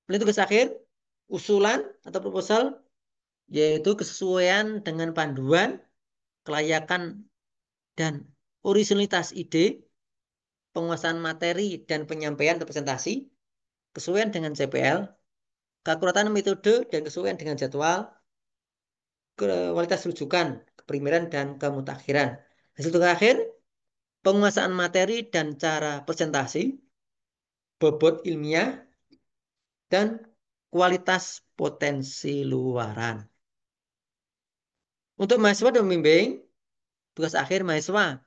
Penilaian tugas akhir, usulan atau proposal, yaitu kesesuaian dengan panduan, kelayakan dan originalitas ide, penguasaan materi dan penyampaian representasi, kesesuaian dengan CPL, keakuratan metode dan kesesuaian dengan jadwal, kualitas rujukan, keprimeran dan kemutakhiran. Hasil tugas akhir, penguasaan materi dan cara presentasi, bobot ilmiah, dan kualitas potensi luaran. Untuk mahasiswa dan pembimbing, tugas akhir mahasiswa,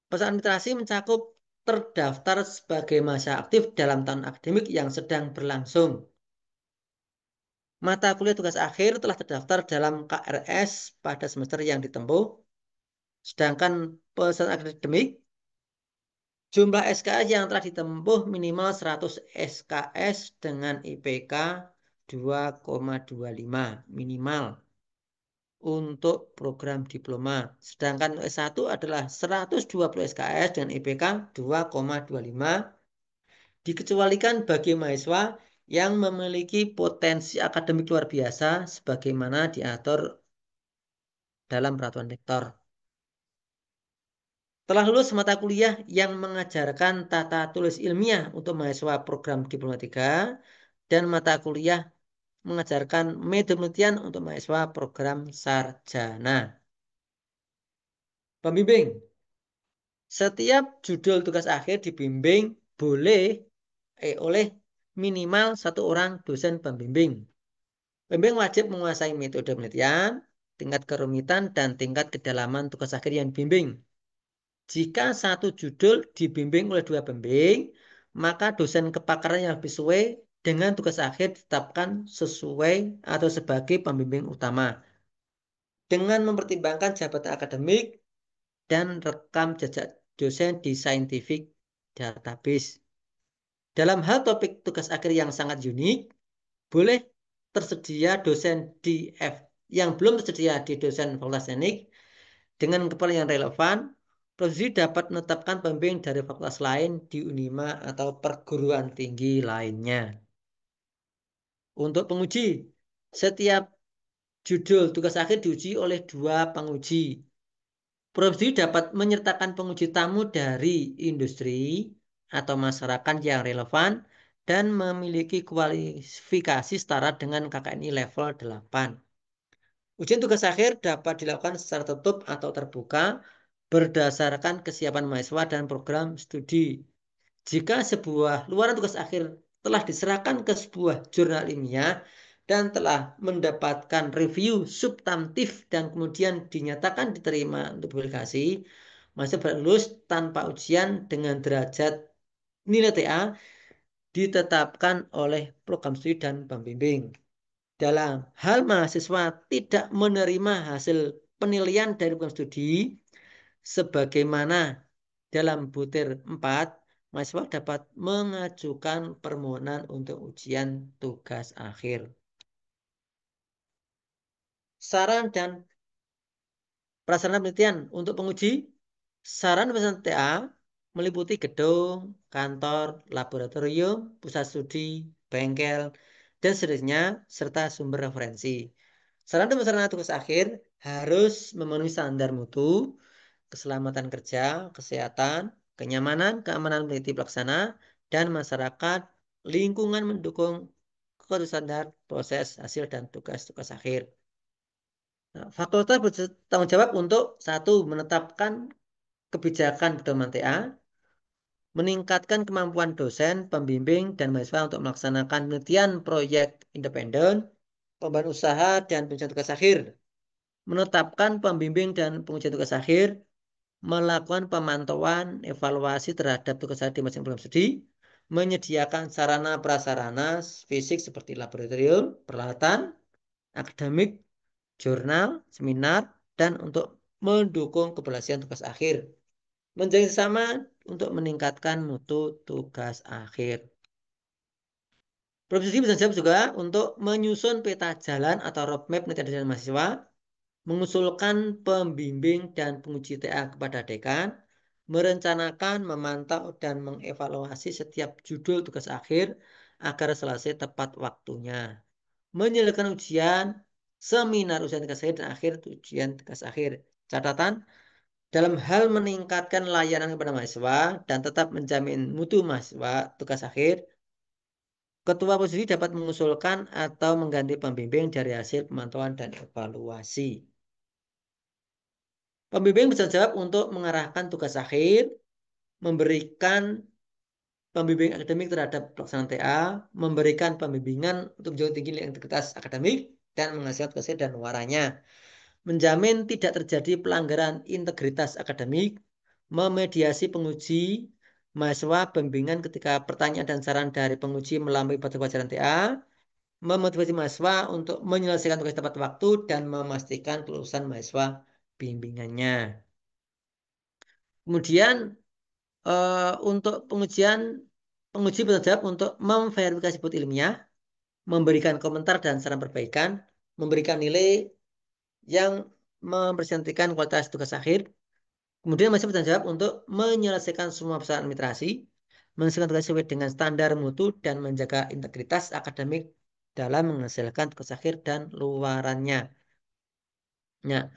peserta administrasi mencakup terdaftar sebagai mahasiswa aktif dalam tahun akademik yang sedang berlangsung. Mata kuliah tugas akhir telah terdaftar dalam KRS pada semester yang ditempuh. Sedangkan peserta akademik, jumlah SKS yang telah ditempuh minimal 100 SKS dengan IPK 2,25 minimal untuk program diploma. Sedangkan S1 adalah 120 SKS dengan IPK 2,25 dikecualikan bagi mahasiswa yang memiliki potensi akademik luar biasa sebagaimana diatur dalam peraturan rektor. Telah lulus mata kuliah yang mengajarkan tata tulis ilmiah untuk mahasiswa program diploma 3 dan mata kuliah mengajarkan metode penelitian untuk mahasiswa program sarjana. Pembimbing. Setiap judul tugas akhir dibimbing oleh minimal 1 orang dosen pembimbing. Pembimbing wajib menguasai metode penelitian, tingkat kerumitan, dan tingkat kedalaman tugas akhir yang dibimbing. Jika satu judul dibimbing oleh 2 pembimbing, maka dosen kepakaran yang lebih sesuai dengan tugas akhir ditetapkan sesuai atau sebagai pembimbing utama. Dengan mempertimbangkan jabatan akademik dan rekam jejak dosen di scientific database. Dalam hal topik tugas akhir yang sangat unik, boleh tersedia dosen di yang belum tersedia di dosen Fakultas Teknik dengan kepala yang relevan, Profesor dapat menetapkan pembimbing dari fakultas lain di Unima atau perguruan tinggi lainnya. Untuk penguji, setiap judul tugas akhir diuji oleh 2 penguji. Profesor dapat menyertakan penguji tamu dari industri atau masyarakat yang relevan dan memiliki kualifikasi setara dengan KKNI level 8. Ujian tugas akhir dapat dilakukan secara tertutup atau terbuka berdasarkan kesiapan mahasiswa dan program studi. Jika sebuah luaran tugas akhir telah diserahkan ke sebuah jurnal ilmiah dan telah mendapatkan review substantif dan kemudian dinyatakan diterima untuk publikasi, mahasiswa lulus tanpa ujian dengan derajat nilai TA ditetapkan oleh program studi dan pembimbing. Dalam hal mahasiswa tidak menerima hasil penilaian dari program studi, sebagaimana dalam butir 4, mahasiswa dapat mengajukan permohonan untuk ujian tugas akhir. Saran dan prasarana penelitian untuk penguji. Saran pesan TA meliputi gedung, kantor, laboratorium, pusat studi, bengkel, dan seterusnya, serta sumber referensi. Saran dan prasarana tugas akhir harus memenuhi standar mutu, keselamatan kerja, kesehatan, kenyamanan, keamanan peneliti pelaksana, dan masyarakat, lingkungan mendukung ketentuan standar, proses, hasil, dan tugas-tugas akhir. Nah, fakultas bertanggung jawab untuk 1. Menetapkan kebijakan pedoman TA, meningkatkan kemampuan dosen, pembimbing, dan mahasiswa untuk melaksanakan penelitian proyek independen, pengembangan usaha, dan pengujian tugas akhir, menetapkan pembimbing dan pengujian tugas akhir, melakukan pemantauan, evaluasi terhadap tugas akhir di masing-masing program studi, menyediakan sarana prasarana fisik seperti laboratorium, peralatan, akademik, jurnal, seminar, dan untuk mendukung keberhasilan tugas akhir. Menjalin sama untuk meningkatkan mutu tugas akhir. Profesi bertanggung jawab juga untuk menyusun peta jalan atau roadmap penelitian dan mahasiswa, mengusulkan pembimbing dan penguji TA kepada dekan, merencanakan, memantau, dan mengevaluasi setiap judul tugas akhir agar selesai tepat waktunya, menyelesaikan ujian, seminar ujian tugas akhir, dan akhir ujian tugas akhir. Catatan, dalam hal meningkatkan layanan kepada mahasiswa dan tetap menjamin mutu mahasiswa tugas akhir, Ketua Posisi dapat mengusulkan atau mengganti pembimbing dari hasil pemantauan dan evaluasi. Pembimbing bertanggung jawab untuk mengarahkan tugas akhir, memberikan pembimbing akademik terhadap pelaksanaan TA, memberikan pembimbingan untuk menjauh tinggi integritas akademik, dan menghasilkan tugas akhir dan waranya. Menjamin tidak terjadi pelanggaran integritas akademik, memediasi penguji, mahasiswa pembimbingan ketika pertanyaan dan saran dari penguji melampaui batas kewajaran TA, memotivasi mahasiswa untuk menyelesaikan tugas tepat waktu, dan memastikan kelulusan mahasiswa bimbingannya. Kemudian untuk penguji bertanggung jawab untuk memverifikasi bukti ilmiah, memberikan komentar dan saran perbaikan, memberikan nilai yang mempresentasikan kualitas tugas akhir. Kemudian masih bertanggung jawab untuk menyelesaikan semua persoalan administrasi, menyelesaikan tugas sesuai dengan standar mutu, dan menjaga integritas akademik dalam menghasilkan tugas akhir dan luarannya. Nah,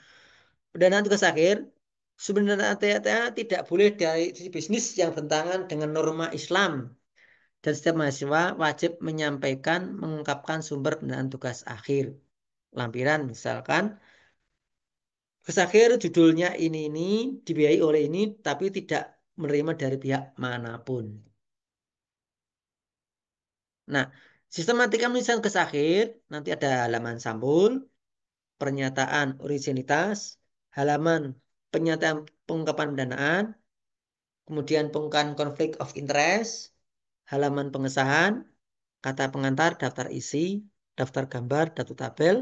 pendanaan tugas akhir, sebenarnya TA tidak boleh dari sisi bisnis yang bertentangan dengan norma Islam. Dan setiap mahasiswa wajib menyampaikan, mengungkapkan sumber pendanaan tugas akhir. Lampiran misalkan, tugas akhir judulnya ini dibiayai oleh ini, tapi tidak menerima dari pihak manapun. Nah, sistematika penulisan tugas akhir, nanti ada halaman sampul, pernyataan originalitas, halaman pernyataan pengungkapan pendanaan, kemudian pengungkapan konflik of interest, halaman pengesahan, kata pengantar, daftar isi, daftar gambar, daftar tabel,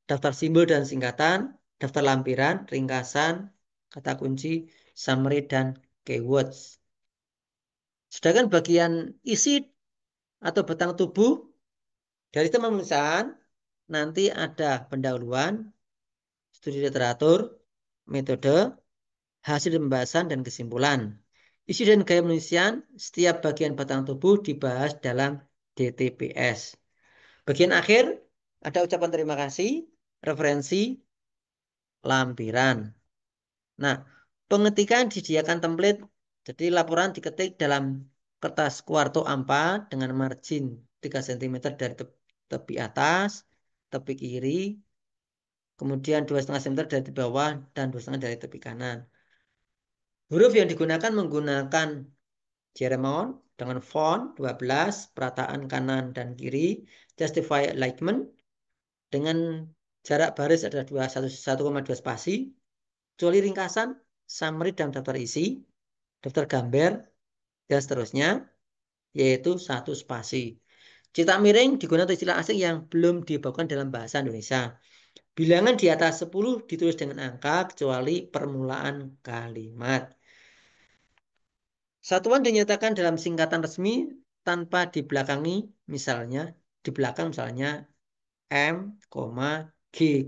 daftar simbol dan singkatan, daftar lampiran, ringkasan, kata kunci, summary, dan keywords. Sedangkan bagian isi atau batang tubuh dari sistem penulisan nanti ada pendahuluan, studi literatur, metode, hasil pembahasan, dan kesimpulan. Isi dan gaya penulisan setiap bagian batang tubuh dibahas dalam DTPS. Bagian akhir ada ucapan terima kasih, referensi, lampiran. Nah, pengetikan disediakan template. Jadi laporan diketik dalam kertas kuarto A4 dengan margin 3 cm dari tepi atas, tepi kiri, kemudian 2,5 cm dari tepi bawah, dan 2,5 dari tepi kanan. Huruf yang digunakan menggunakan Jeremon dengan font 12, perataan kanan dan kiri, justify alignment dengan jarak baris adalah 1,2 spasi, kecuali ringkasan, summary dan daftar isi, daftar gambar, dan seterusnya, yaitu 1 spasi. Cetak miring digunakan istilah asing yang belum dibawakan dalam bahasa Indonesia. Bilangan di atas 10 ditulis dengan angka kecuali permulaan kalimat. Satuan dinyatakan dalam singkatan resmi tanpa dibelakangi, misalnya di belakang misalnya M, G,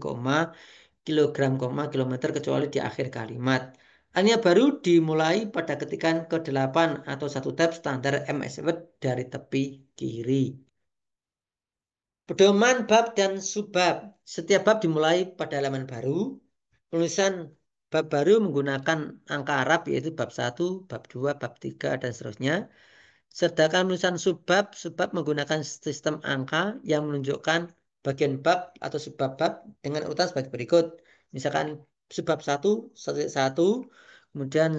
kilogram, kilometer kecuali di akhir kalimat. Alinea baru dimulai pada ketikan ke-8 atau 1 tab standar MS Word dari tepi kiri. Pedoman bab dan subbab. Setiap bab dimulai pada halaman baru. Penulisan bab baru menggunakan angka Arab yaitu bab 1, bab 2, bab 3, dan seterusnya. Sedangkan penulisan subbab menggunakan sistem angka yang menunjukkan bagian bab atau subbab bab dengan urutan sebagai berikut. Misalkan subbab 1, 1, kemudian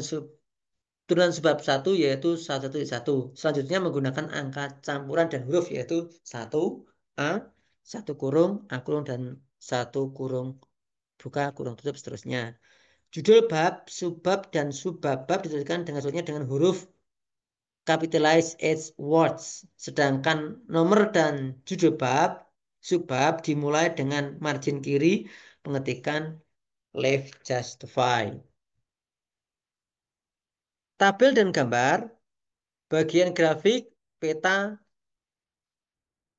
turunan subbab 1 yaitu 1, selanjutnya menggunakan angka campuran dan huruf yaitu 1, A, 1 kurung, A kurung, dan 1 kurung buka kurung tutup seterusnya. Judul bab, subbab, dan subbab bab dituliskan dengan huruf capitalized H words, sedangkan nomor dan judul bab, subbab dimulai dengan margin kiri pengetikan left justify. Tabel dan gambar, bagian grafik, peta,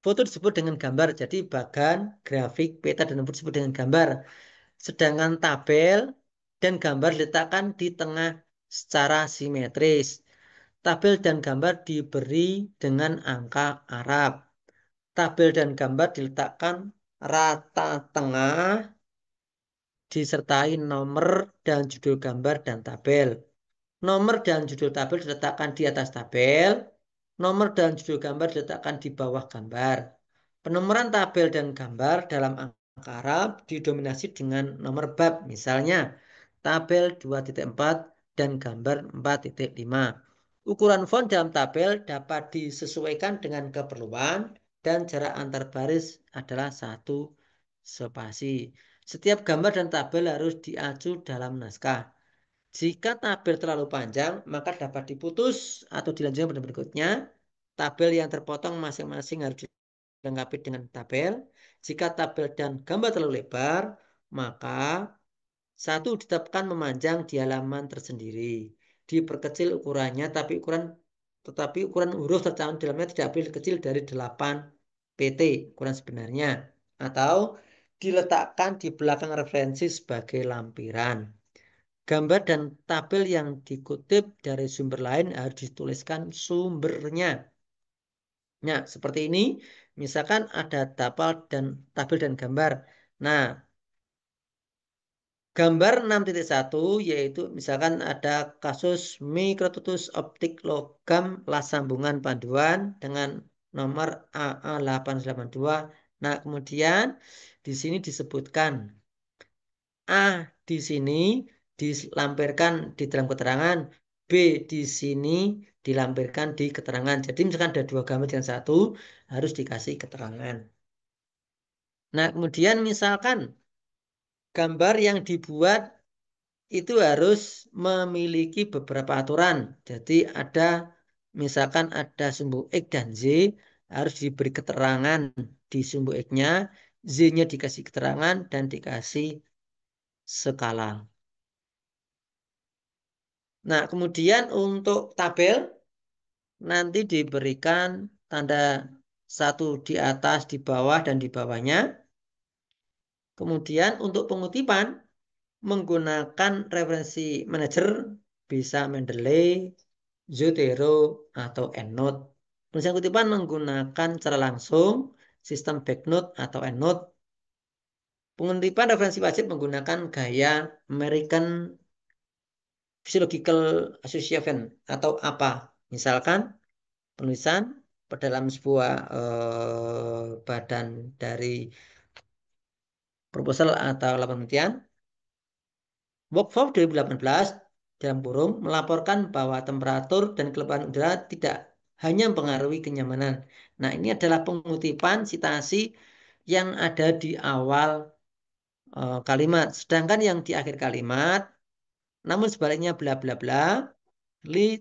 foto disebut dengan gambar. Jadi bagan, grafik, peta, dan foto disebut dengan gambar. Sedangkan tabel dan gambar diletakkan di tengah secara simetris. Tabel dan gambar diberi dengan angka Arab. Tabel dan gambar diletakkan rata tengah disertai nomor dan judul gambar dan tabel. Nomor dan judul tabel diletakkan di atas tabel. Nomor dan judul gambar diletakkan di bawah gambar. Penomoran tabel dan gambar dalam angka Arab didominasi dengan nomor bab. Misalnya, tabel 2.4 dan gambar 4.5. Ukuran font dalam tabel dapat disesuaikan dengan keperluan dan jarak antar baris adalah 1 spasi. Setiap gambar dan tabel harus diacu dalam naskah. Jika tabel terlalu panjang, maka dapat diputus atau dilanjutkan pada berikutnya. Tabel yang terpotong masing-masing harus dilengkapi dengan tabel. Jika tabel dan gambar terlalu lebar, maka satu ditetapkan memanjang di halaman tersendiri. Diperkecil ukurannya, tetapi ukuran huruf tercantum di dalamnya tidak boleh kecil dari 8 pt, ukuran sebenarnya. Atau diletakkan di belakang referensi sebagai lampiran. Gambar dan tabel yang dikutip dari sumber lain harus dituliskan sumbernya. Nah, seperti ini, misalkan ada tabel dan gambar. Nah, gambar 6.1 yaitu misalkan ada kasus mikrotutus optik logam las sambungan panduan dengan nomor AA882. Nah, kemudian di sini disebutkan A di sini dilampirkan di dalam keterangan, B di sini dilampirkan di keterangan. Jadi misalkan ada 2 gambar yang satu harus dikasih keterangan. Nah, kemudian misalkan gambar yang dibuat itu harus memiliki beberapa aturan. Jadi misalkan ada sumbu X dan Z harus diberi keterangan di sumbu X-nya, Z-nya dikasih keterangan dan dikasih skala. Nah, kemudian untuk tabel nanti diberikan tanda 1 di atas, di bawah, dan di bawahnya. Kemudian untuk pengutipan menggunakan referensi manager bisa Mendeley, Zotero, atau EndNote. Penulisan kutipan menggunakan cara langsung, sistem backnote atau EndNote. Pengutipan referensi wajib menggunakan gaya American Physiological Association atau apa. Misalkan penulisan dalam sebuah badan dari proposal atau laporan penelitian. Workforce 2018 dalam kurung melaporkan bahwa temperatur dan kelembapan udara tidak hanya mempengaruhi kenyamanan. Nah, ini adalah pengutipan citasi yang ada di awal kalimat. Sedangkan yang di akhir kalimat, namun sebaliknya bla bla bla, Lee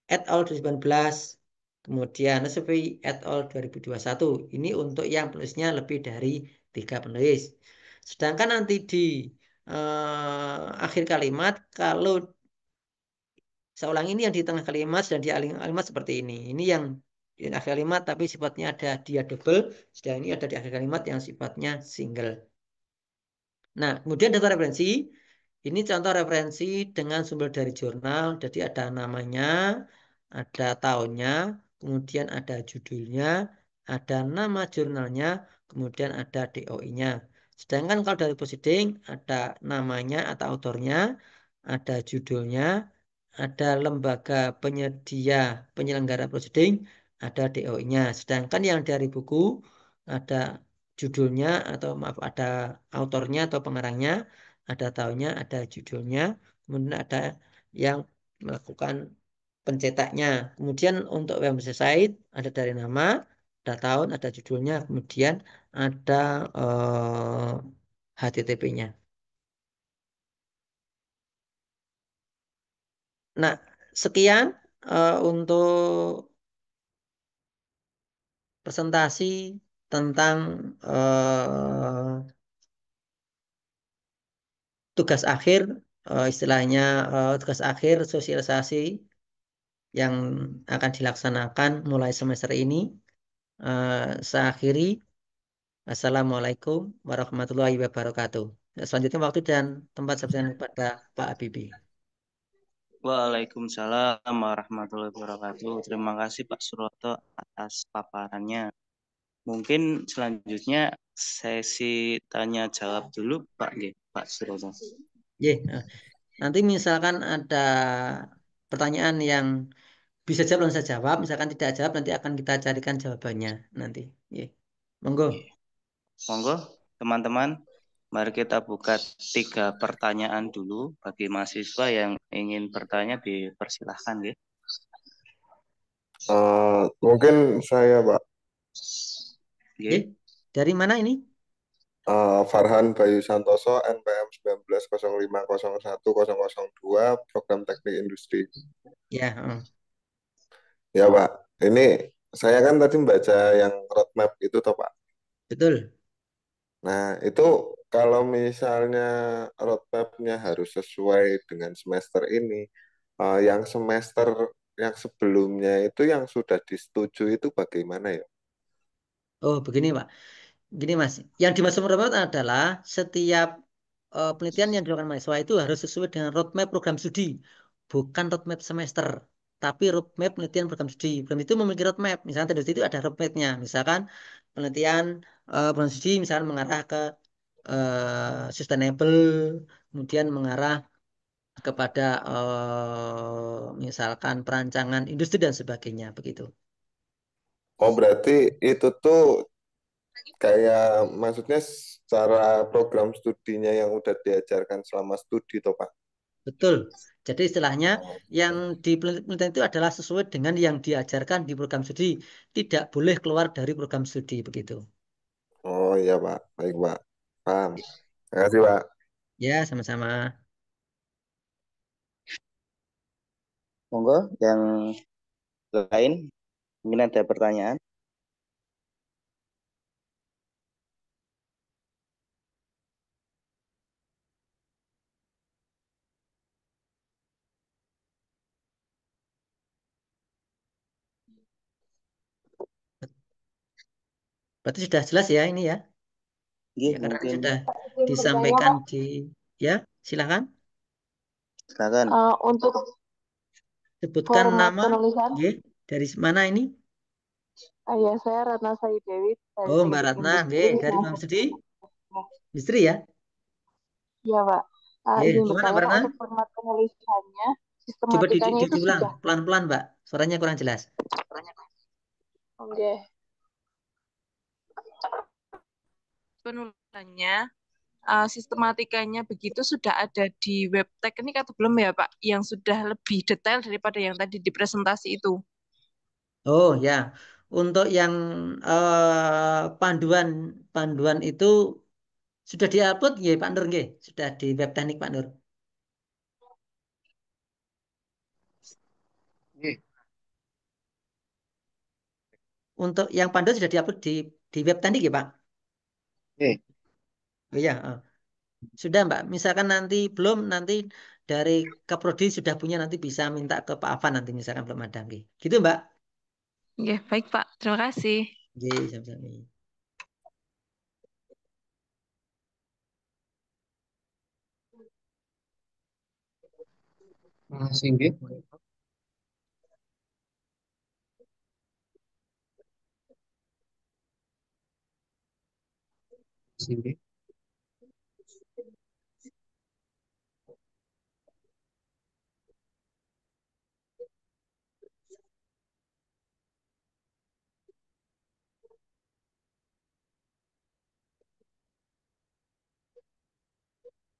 et al. 2019, kemudian Nasefi et al. 2021. Ini untuk yang penulisnya lebih dari 3 penulis. Sedangkan nanti di akhir kalimat, kalau saya ulangi ini yang di tengah kalimat dan di akhir kalimat seperti ini. Ini yang di akhir kalimat tapi sifatnya ada dia double, sedangkan ini ada di akhir kalimat yang sifatnya single. Nah, kemudian data referensi. Ini contoh referensi dengan sumber dari jurnal. Jadi ada namanya, ada tahunnya, kemudian ada judulnya, ada nama jurnalnya, kemudian ada DOI-nya. Sedangkan kalau dari proceeding, ada namanya atau autornya, ada judulnya, ada lembaga penyedia penyelenggara proceeding, ada DOI-nya. Sedangkan yang dari buku, ada judulnya atau maaf ada autornya atau pengarangnya, ada tahunnya, ada judulnya, kemudian ada yang melakukan pencetaknya. Kemudian untuk website ada dari nama, ada tahun, ada judulnya, kemudian ada HTTP-nya. Nah, sekian untuk presentasi tentang tugas akhir, istilahnya tugas akhir sosialisasi yang akan dilaksanakan mulai semester ini. Saya akhiri. Assalamualaikum warahmatullahi wabarakatuh. Selanjutnya waktu dan tempat saya berikan kepada Pak Habibie. Waalaikumsalam warahmatullahi wabarakatuh. Terima kasih Pak Suroto atas paparannya. Mungkin selanjutnya sesi tanya jawab dulu Pak Pak Suroto. Nanti misalkan ada pertanyaan yang bisa jawab langsung saya jawab, misalkan tidak jawab nanti akan kita carikan jawabannya nanti. Monggo. Monggo teman-teman, mari kita buka 3 pertanyaan dulu bagi mahasiswa yang ingin bertanya dipersilahkan ya. Mungkin saya, Pak. Dari mana ini? Farhan Bayu Santoso, NPM 19050102, Program Teknik Industri. Ya. Ya, Pak. Ini saya kan tadi membaca yang roadmap itu, toh, Pak. Betul. Nah, itu kalau misalnya roadmap-nya harus sesuai dengan semester ini, yang semester yang sebelumnya itu yang sudah disetujui itu bagaimana ya? Oh, begini, Pak. Gini, Mas. Yang dimaksud roadmap adalah setiap penelitian yang dilakukan mahasiswa itu harus sesuai dengan roadmap program studi. Bukan roadmap semester. Tapi roadmap penelitian program studi. Program itu memiliki roadmap. Misalkan teknik itu ada roadmapnya. Misalkan penelitian program studi misalkan mengarah ke sustainable. Kemudian mengarah kepada misalkan perancangan industri dan sebagainya. Begitu. Oh, berarti itu tuh kayak maksudnya secara program studinya yang udah diajarkan selama studi toh, Pak? Betul. Jadi istilahnya Oh, yang di penelitian itu adalah sesuai dengan yang diajarkan di program studi. Tidak boleh keluar dari program studi begitu. oh iya, Pak. Baik, Pak. Paham. Terima kasih, Pak. Ya, sama-sama. Monggo yang lain mungkin ada pertanyaan. Berarti sudah jelas ya ini ya. Nggih, Ya, karena mungkin sudah Izin bertanya, disampaikan Pak. ya, silakan silakan. Untuk sebutkan format nama, penulisan, ya, dari mana ini? ya saya Ratna Said Dewi dari Oh, Mbak Teknik Ratna, Industri. dari Bang Studi, Industri ya? Iya, Pak. Ya, Izin gimana bertanya, Mbak Pak, Ratna? untuk format penulisannya, Coba sistematikanya itu diulang, sudah. pelan-pelan Mbak, suaranya kurang jelas. Oke. Penulisannya, sistematikanya begitu sudah ada di web teknik atau belum ya, Pak? Yang sudah lebih detail daripada yang tadi di presentasi itu. Oh ya, untuk yang panduan panduan itu sudah diupload ya Pak Nur nggih? Sudah di web teknik Pak Nur. Oke. Untuk yang panduan sudah diupload di web teknik ya Pak? Oke. Oh ya, sudah Mbak. Misalkan nanti belum, nanti dari Kaprodi sudah punya, nanti bisa minta ke Pak Afan nanti misalkan belum ada nggih. Gitu Mbak? Oke, baik, Pak. Terima kasih. Nggih, sama-sama. Masih nggih. Masih nggih.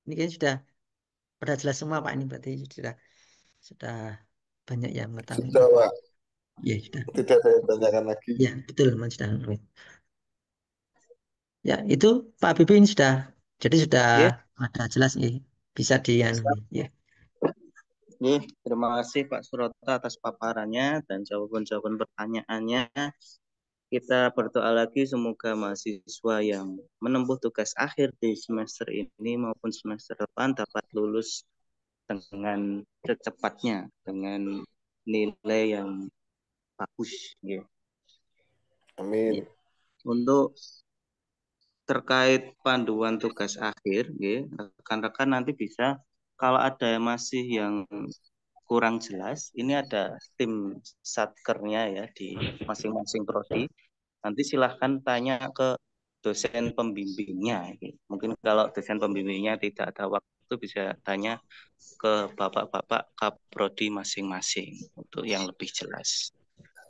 Ini kayaknya sudah pada jelas semua Pak, ini berarti sudah banyak yang mengetahui. Sudah, Pak. Iya, sudah. Tidak ada yang ditanyakan lagi. Ya, betul, Mas, sudah. Ya, itu Pak Bibi ini sudah, jadi sudah Nggih, ada jelas nih, bisa di anu, ya. nggih, terima kasih Pak Surota atas paparannya dan jawaban-jawaban pertanyaannya. Kita berdoa lagi semoga mahasiswa yang menempuh tugas akhir di semester ini maupun semester depan dapat lulus dengan secepatnya, dengan nilai yang bagus. Ya. Amin. Untuk terkait panduan tugas akhir, ya, rekan-rekan nanti bisa, kalau ada masih yang kurang jelas, ini ada tim satkernya ya di masing-masing prodi. Nanti silahkan tanya ke dosen pembimbingnya. Mungkin kalau dosen pembimbingnya tidak ada waktu, bisa tanya ke bapak-bapak kaprodi masing-masing untuk yang lebih jelas.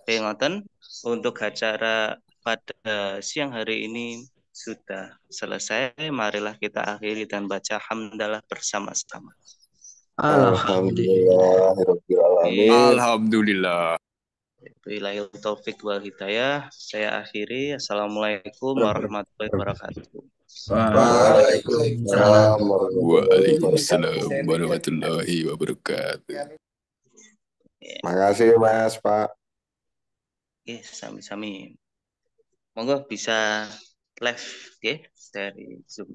Oke, ngoten, untuk acara pada siang hari ini sudah selesai. Marilah kita akhiri dan baca hamdalah bersama-sama. Alhamdulillah. Alhamdulillahirrahmanirrahim. Alhamdulillah. Billahi taufik wal hidayah. Saya akhiri. Assalamualaikum warahmatullahi wabarakatuh. Waalaikumsalam warahmatullahi Waalaikumsalam wabarakatuh. warahmatullahi wabarakatuh. Makasih Mas, Pak. Oke, sami-sami. Monggo bisa live, oke, dari Zoom.